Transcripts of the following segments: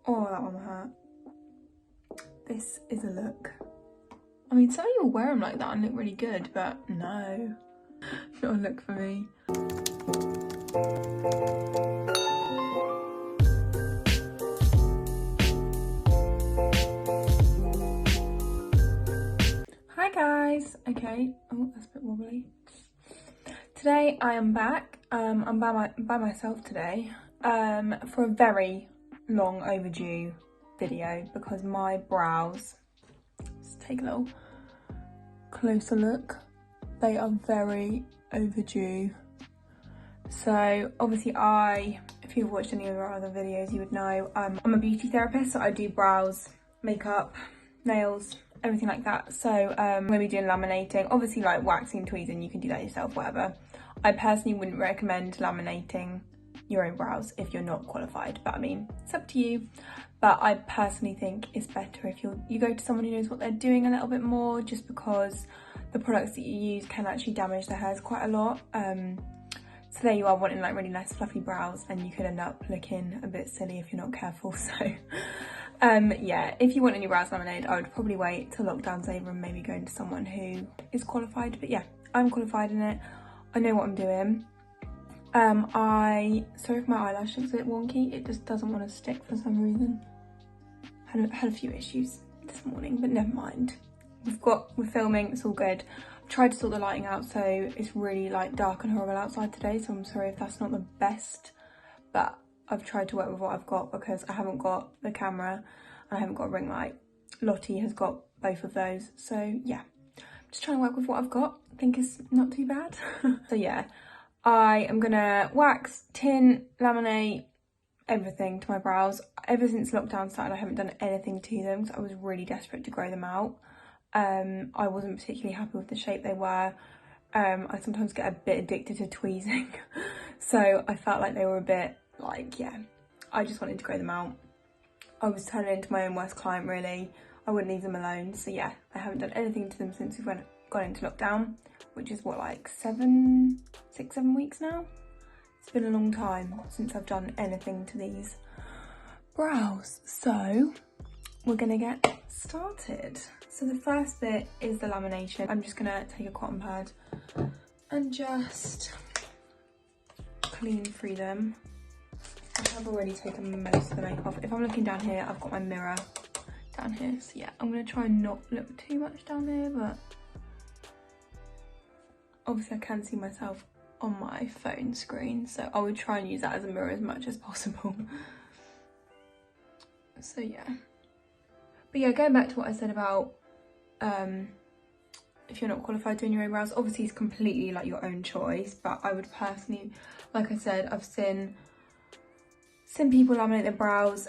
Oh, that one hurt. This is a look. I mean, some people wear them like that and look really good, but no, not a look for me. Hi guys. Okay. Oh, that's a bit wobbly. Today I am back. I'm by myself today for a very long overdue video because my brows, let's take a little closer look, they are very overdue. So obviously if you've watched any of our other videos, you would know I'm a beauty therapist, so I do brows, makeup, nails, everything like that. So I'm going to be doing laminating, obviously like waxing, tweezing, you can do that yourself, whatever. I personally wouldn't recommend laminating your own brows if you're not qualified, but I mean, it's up to you. But I personally think it's better if you go to someone who knows what they're doing a little bit more, just because the products that you use can actually damage the hairs quite a lot. So there you are wanting like really nice fluffy brows and you could end up looking a bit silly if you're not careful. So yeah, if you want any brows laminated, I would probably wait till lockdown's over and maybe go into someone who is qualified. But yeah, I'm qualified in it. I know what I'm doing. Sorry if my eyelash looks a bit wonky, it just doesn't want to stick for some reason. Had a few issues this morning, but never mind. We're filming, it's all good. I've tried to sort the lighting out, so it's really like dark and horrible outside today, so I'm sorry if that's not the best, but I've tried to work with what I've got because I haven't got the camera and I haven't got a ring light. Lottie has got both of those, so yeah. Just trying to work with what I've got. I think it's not too bad. So yeah, I am gonna wax, tint, laminate, everything to my brows. Ever since lockdown started, I haven't done anything to them because I was really desperate to grow them out. I wasn't particularly happy with the shape they were. I sometimes get a bit addicted to tweezing. So I felt like they were a bit like, yeah, I just wanted to grow them out. I was turning into my own worst client really. I wouldn't leave them alone. So yeah, I haven't done anything to them since we've gone into lockdown, which is what, like 6, 7 weeks now? It's been a long time since I've done anything to these brows. So we're gonna get started. So the first bit is the lamination. I'm just gonna take a cotton pad and just clean through them. I have already taken most of the makeup off. If I'm looking down here, I've got my mirror down here. So yeah, I'm gonna try and not look too much down here, but obviously I can see myself on my phone screen, so I would try and use that as a mirror as much as possible. So yeah. But yeah, going back to what I said about if you're not qualified doing your own brows, obviously it's completely like your own choice, but I would personally, like I said, I've seen people laminate their brows.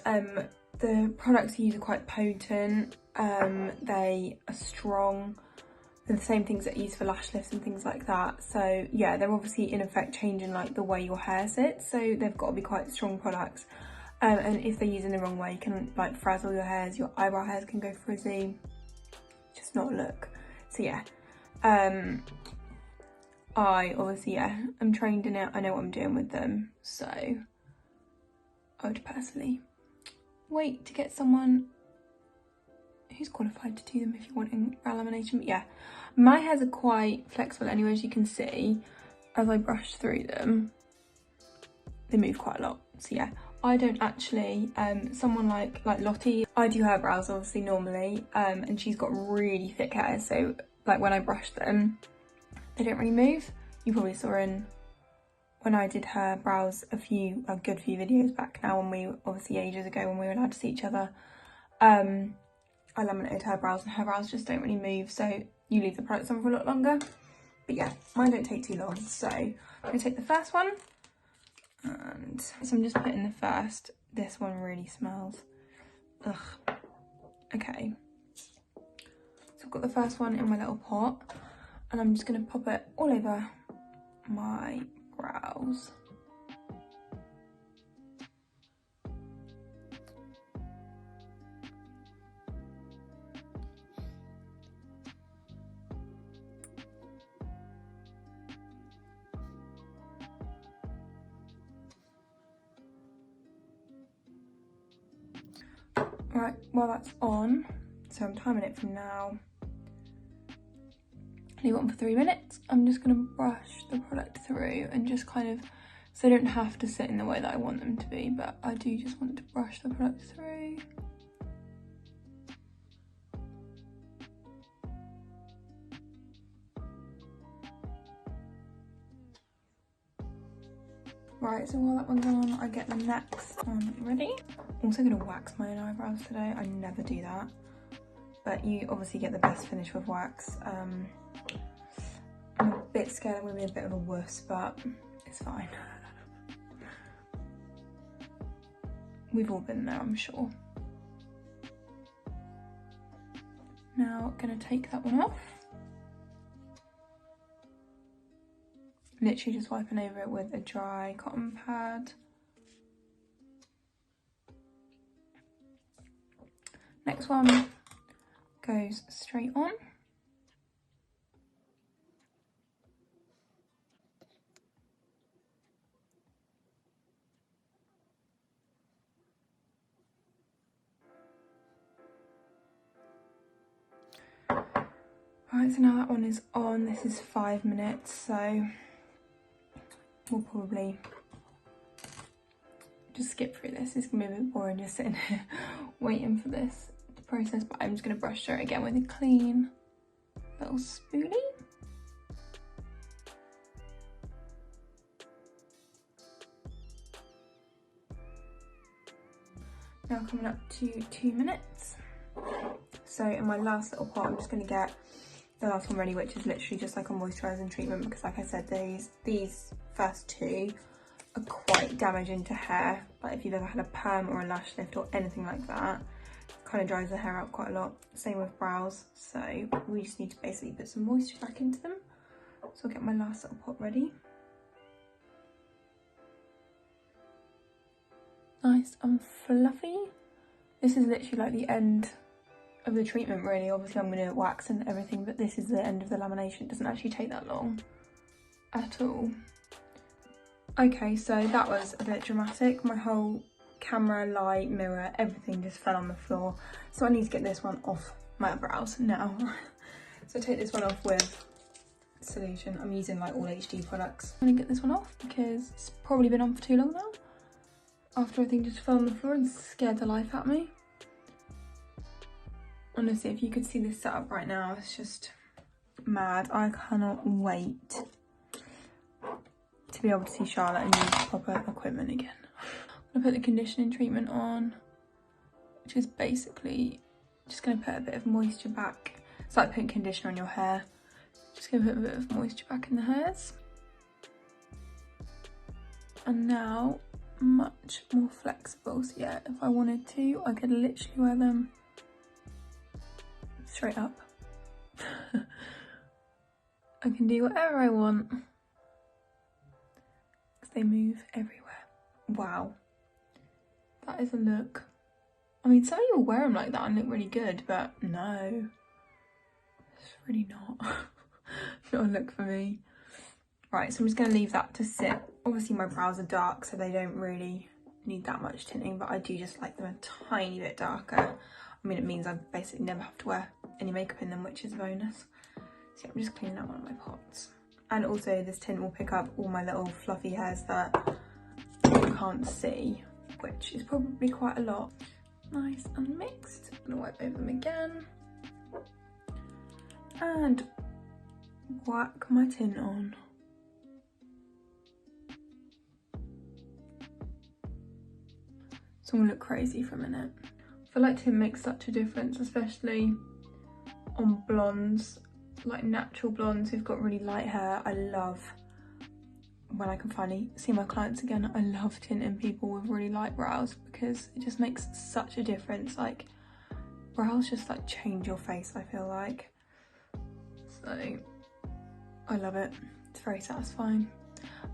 The products they use are quite potent, they are strong. They're the same things that are used for lash lifts and things like that. So yeah, they're obviously in effect changing like the way your hair sits, so they've got to be quite strong products. And if they're used in the wrong way, you can like frazzle your hairs, your eyebrow hairs can go frizzy, just not a look. So yeah, I obviously, yeah, I'm trained in it, I know what I'm doing with them, so I would personally wait to get someone who's qualified to do them if you're wanting brow lamination. But yeah, my hairs are quite flexible anyway, as you can see. As I brush through them, they move quite a lot. So yeah, I don't actually, someone like Lottie, I do her brows obviously normally, and she's got really thick hair, so like when I brush them, they don't really move. You probably saw when I did her brows a good few videos back now, when we, obviously ages ago when we were allowed to see each other, I laminated her brows and her brows just don't really move, so you leave the products on for a lot longer. But yeah, mine don't take too long. So I'm gonna take the first one, and so I'm just putting the first. This one really smells. Ugh. Okay. So I've got the first one in my little pot, and I'm just gonna pop it all over my brows. Right, well that's on, so I'm timing it from now. Leave it on for 3 minutes. I'm just going to brush the product through and just kind of, so they don't have to sit in the way that I want them to be, but I do just want to brush the product through. Right, so while that one's on, I get the next one ready. I'm also going to wax my own eyebrows today. I never do that, but you obviously get the best finish with wax. I'm a bit scared I'm going to be a bit of a wuss, but it's fine. We've all been there, I'm sure. Now, going to take that one off. Literally just wiping over it with a dry cotton pad. Next one goes straight on. Right, so now that one is on. This is 5 minutes, so we'll probably just skip through this. It's gonna be a bit boring just sitting here waiting for this to process, but I'm just gonna brush through it again with a clean little spoolie. Now coming up to 2 minutes. So in my last little pot, I'm just gonna get the last one ready, which is literally just like a moisturising treatment, because like I said, these first two are quite damaging to hair. Like if you've ever had a perm or a lash lift or anything like that, it kind of dries the hair out quite a lot. Same with brows, so we just need to basically put some moisture back into them. So I'll get my last little pot ready. Nice and fluffy. This is literally like the end of the treatment really. Obviously I'm going to wax and everything, but this is the end of the lamination. It doesn't actually take that long at all. Okay, so that was a bit dramatic. My whole camera, light, mirror, everything just fell on the floor. So I need to get this one off my brows now. So take this one off with solution. I'm using like all HD products. I'm gonna get this one off because it's probably been on for too long now. After everything just fell on the floor and scared the life out of me. Honestly, if you could see this setup right now, it's just mad. I cannot wait to be able to see Charlotte and use proper equipment again. I'm gonna put the conditioning treatment on, which is basically just gonna put a bit of moisture back. It's like putting conditioner on your hair. Just gonna put a bit of moisture back in the hairs. And now, much more flexible. So yeah, if I wanted to, I could literally wear them straight up. I can do whatever I want because they move everywhere. Wow, that is a look. I mean, some people wear them like that and look really good, but no, it's really not not a look for me. Right, so I'm just going to leave that to sit. Obviously my brows are dark, so they don't really need that much tinting, but I do just like them a tiny bit darker. I mean, it means I basically never have to wear any makeup in them, which is a bonus. So I'm just cleaning out one of my pots. And also this tint will pick up all my little fluffy hairs that you can't see, which is probably quite a lot. Nice and mixed. I'm gonna wipe over them again. And whack my tint on. It's gonna look crazy for a minute. I feel like tint makes such a difference, especially on blondes, like natural blondes who've got really light hair. I love when I can finally see my clients again. I love tinting people with really light brows because it just makes such a difference. Like, brows just like change your face, I feel like. So I love it. It's very satisfying.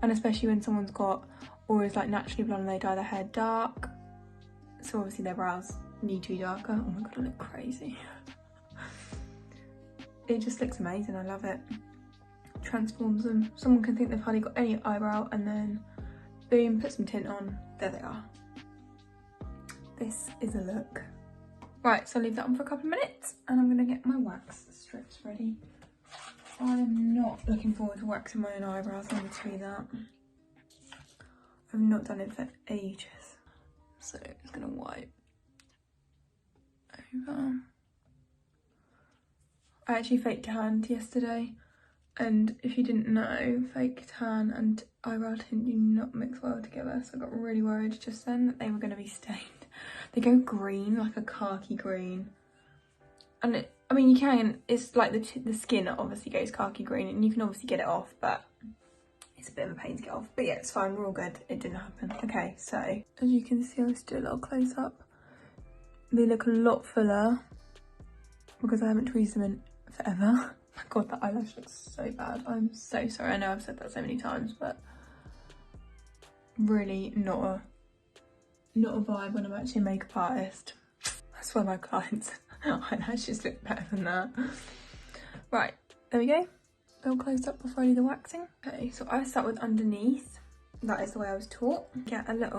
And especially when someone's got, or is like naturally blonde and they dye their hair dark, so obviously their brows need to be darker. Oh my god, I look crazy. It just looks amazing. I love it. Transforms them. Someone can think they've hardly got any eyebrow and then boom, put some tint on, there they are. This is a look. Right, so I'll leave that on for a couple of minutes and I'm gonna get my wax strips ready. I'm not looking forward to waxing my own eyebrows, I'm gonna tell you that. I've not done it for ages. So it's gonna wipe over. I actually fake tanned yesterday, and if you didn't know, fake tan and eyebrow tint do not mix well together, so I got really worried just then that they were going to be stained. They go green, like a khaki green, and I mean you can, it's like the skin obviously goes khaki green and you can obviously get it off, but it's a bit of a pain to get off. But yeah, it's fine, we're all good, it didn't happen. Okay, so as you can see, I'll just do a little close up. They look a lot fuller because I haven't tweezed them in forever. My god, that eyelash looks so bad. I'm so sorry. I know I've said that so many times, but really not a vibe when I'm actually a makeup artist. I swear my clients' eyelashes look better than that. Right, there we go. Little close up before I do the waxing. Okay, so I start with underneath. That is the way I was taught. Get another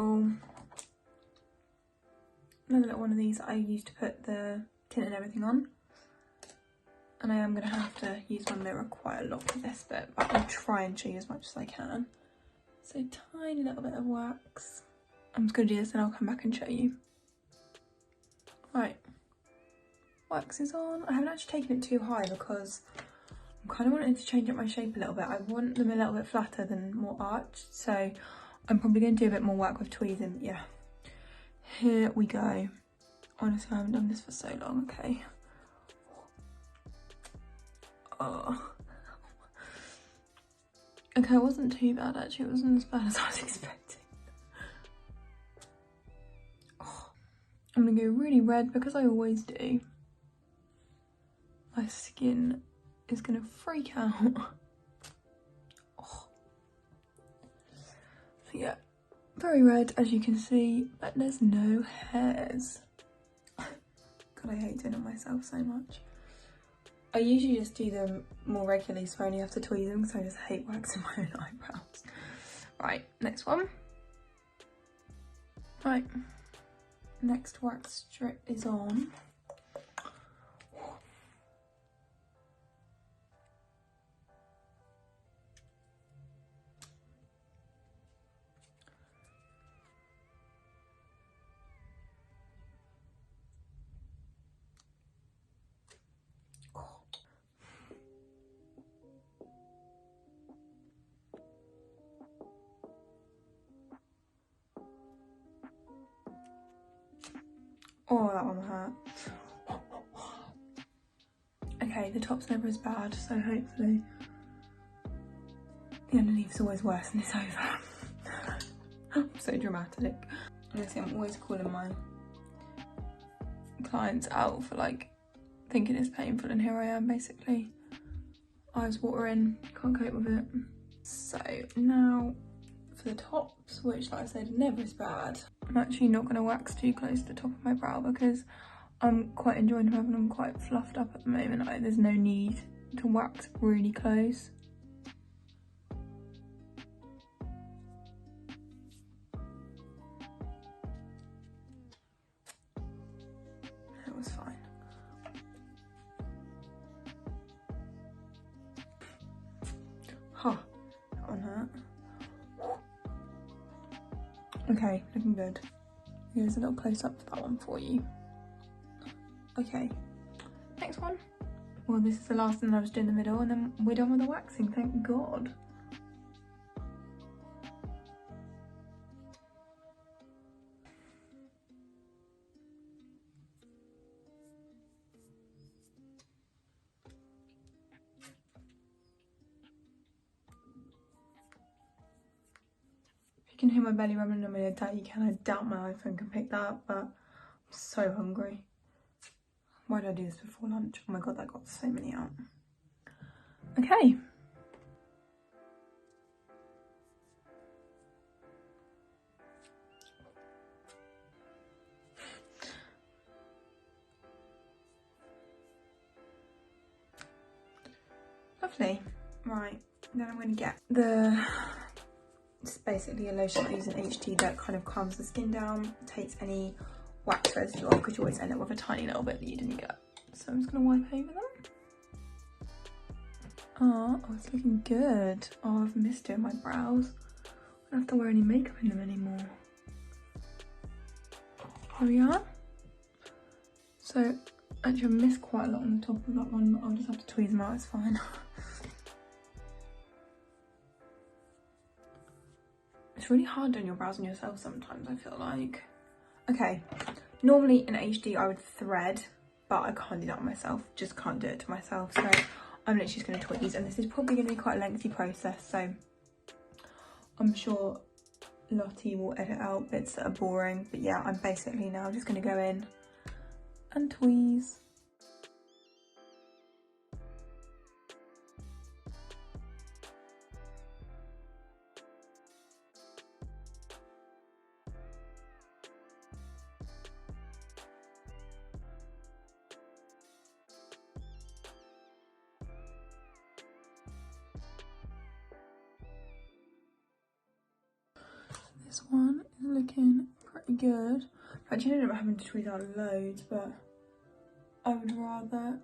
little one of these that I used to put the tint and everything on. And I am going to have to use my mirror quite a lot for this bit, but I'll try and show you as much as I can. So tiny little bit of wax. I'm just going to do this and I'll come back and show you. Right, wax is on. I haven't actually taken it too high because I'm kind of wanting to change up my shape a little bit. I want them a little bit flatter than more arched, so I'm probably going to do a bit more work with tweezing. Yeah, here we go. Honestly, I haven't done this for so long. Okay. Oh. Okay, it wasn't too bad actually, it wasn't as bad as I was expecting. Oh. I'm gonna go really red because I always do. My skin is gonna freak out. Oh. So yeah, very red as you can see, but there's no hairs. God, I hate doing it myself so much. I usually just do them more regularly, so I only have to tweeze them because I just hate waxing my own eyebrows. Right, next one. Right, next wax strip is on. Oh, that one hurt. Okay, the top's never as bad, so hopefully the underneath's always worse and it's over. I'm so dramatic. Honestly, I'm always calling my clients out for like thinking it's painful, and here I am basically. Eyes watering, can't cope with it. So now for the tops, which like I said, never is bad. I'm actually not going to wax too close to the top of my brow because I'm quite enjoying having them quite fluffed up at the moment. Like, there's no need to wax really close. That was fine. Huh, that one hurt. Okay, looking good. Here's a little close up for that one for you. Okay, next one. Well, this is the last thing I was doing in the middle, and then we're done with the waxing, thank God. You can hear my belly rumbling on my head. You can. I doubt my iPhone can pick that up, but I'm so hungry. Why did I do this before lunch? Oh my God, that got so many out. Okay. Lovely. Right, then I'm going to get it's basically a lotion I use in HT that kind of calms the skin down, takes any wax residue off, because you always end up with a tiny little bit that you didn't get. So I'm just gonna wipe over them. Oh, it's looking good. Oh, I've missed doing my brows. I don't have to wear any makeup in them anymore. Here we are. So actually I missed quite a lot on the top of that one, but I'll just have to tweeze them out, it's fine. It's really hard doing your brows on yourself sometimes, I feel like. Okay, normally in HD I would thread, but I can't do that on myself, just can't do it to myself. So I'm literally just going to tweeze, and this is probably going to be quite a lengthy process, so I'm sure Lottie will edit out bits that are boring. But yeah, I'm basically now just going to go in and tweeze. This one is looking pretty good. Actually, I ended up having to tweeze out loads, but I would rather...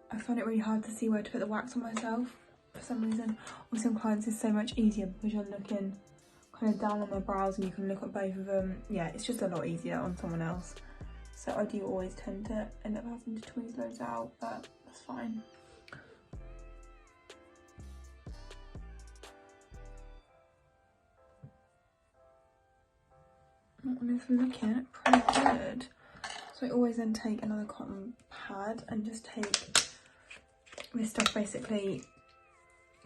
I find it really hard to see where to put the wax on myself for some reason. Obviously on clients it's so much easier because you're looking kind of down on their brows and you can look at both of them. Yeah, it's just a lot easier on someone else. So I do always tend to end up having to tweeze loads out, but that's fine. And it's looking pretty good. So I always then take another cotton pad and just take this stuff, basically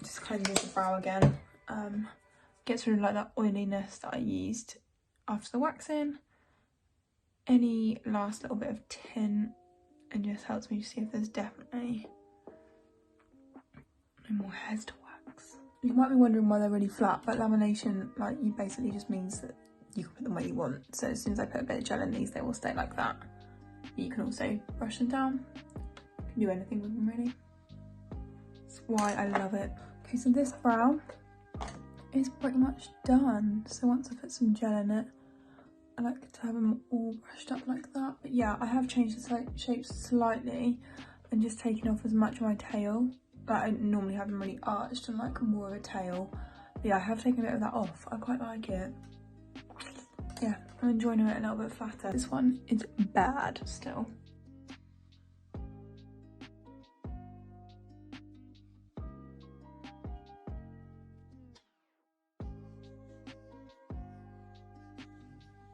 just cleanses the brow again. Gets rid of like that oiliness that I used after the waxing, any last little bit of tint, and just helps me to see if there's definitely no more hairs to wax. You might be wondering why they're really flat, but lamination, like, you basically just means that you can put them where you want. So as soon as I put a bit of gel in these, they will stay like that. You can also brush them down. You can do anything with them really. That's why I love it. Okay, so this brow is pretty much done. So once I put some gel in it, I like to have them all brushed up like that. But yeah, I have changed the shapes slightly and just taken off as much of my tail. Like, I normally have them really arched and like more of a tail. But yeah, I have taken a bit of that off. I quite like it. Yeah, I'm enjoying it a little bit flatter. This one is bad still.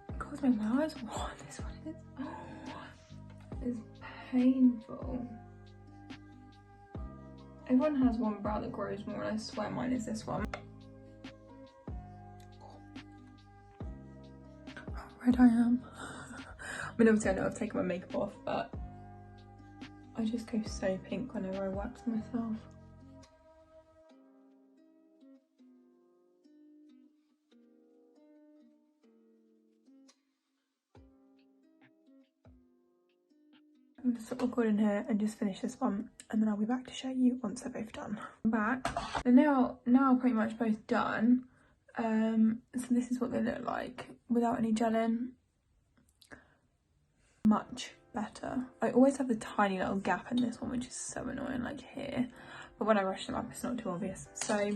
It caused my eyes water. This one is, oh, it's painful. Everyone has one brow that grows more, and I swear mine is this one. How red I am. I mean, obviously I know I've taken my makeup off, but I just go so pink whenever I wax myself. I'm gonna stop recording here and just finish this one, and then I'll be back to show you once they're both done. I'm back. They're now pretty much both done. So this is what they look like without any gel in. Much better. I always have the tiny little gap in this one, which is so annoying, like here. But when I brush them up, it's not too obvious. So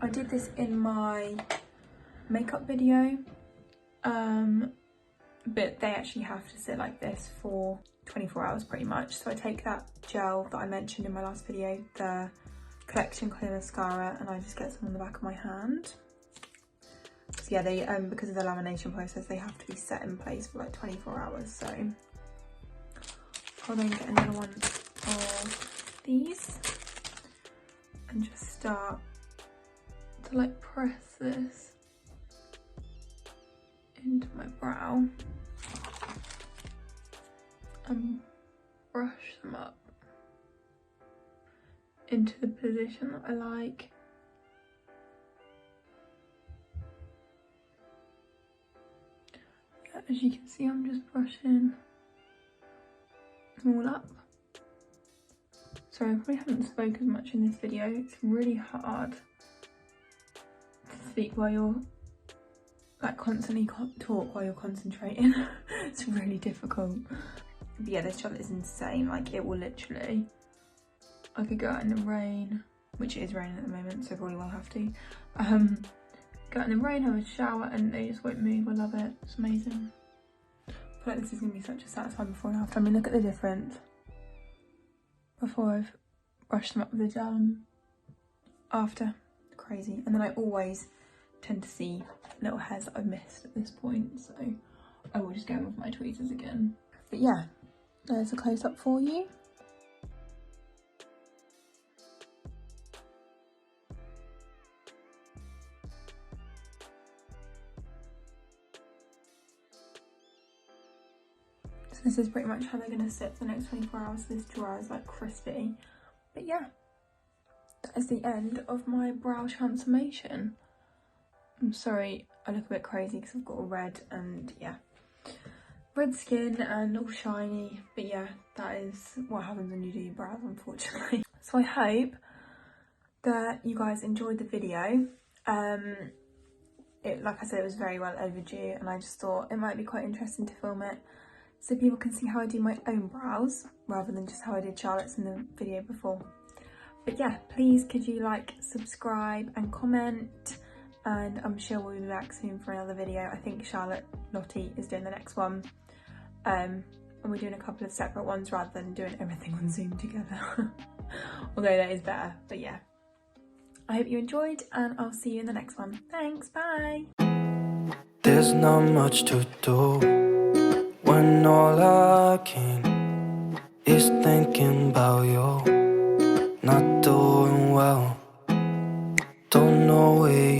I did this in my makeup video. But they actually have to sit like this for 24 hours pretty much. So I take that gel that I mentioned in my last video, the Collection Clear Mascara, and I just get some on the back of my hand. So yeah, they because of the lamination process, they have to be set in place for like 24 hours. So I'll then get another one of these and just start to like press this into my brow and brush them up into the position that I like. Yeah, as you can see, I'm just brushing them all up. Sorry, I probably haven't spoken as much in this video. It's really hard to speak while you're like constantly talk while you're concentrating. It's really difficult. But yeah, this chocolate is insane. Like it will literally, I could go out in the rain, which it is raining at the moment, so probably will have to. Go out in the rain, have a shower, and they just won't move. I love it. It's amazing. I feel like this is gonna be such a satisfying before and after. I mean, look at the difference. Before I've brushed them up with the gel, after. Crazy. And then I always tend to see little hairs that I've missed at this point, so I will just go in with my tweezers again. But yeah, there's a close-up for you. So this is pretty much how they're going to sit for the next 24 hours. This dries like crispy. But yeah, that is the end of my brow transformation. I'm sorry I look a bit crazy because I've got all red and yeah, red skin and all shiny. But yeah, that is what happens when you do your brows, unfortunately. So I hope that you guys enjoyed the video. Like I said, it was very well overdue, and I just thought it might be quite interesting to film it so people can see how I do my own brows rather than just how I did Charlotte's in the video before. But yeah, please could you like, subscribe and comment, and I'm sure we'll be back soon for another video. I think Lottie is doing the next one, and we're doing a couple of separate ones rather than doing everything on Zoom together. Although that is better. But yeah, I hope you enjoyed, and I'll see you in the next one. Thanks, bye. There's not much to do when all I can is thinking about you. Not doing well, don't know where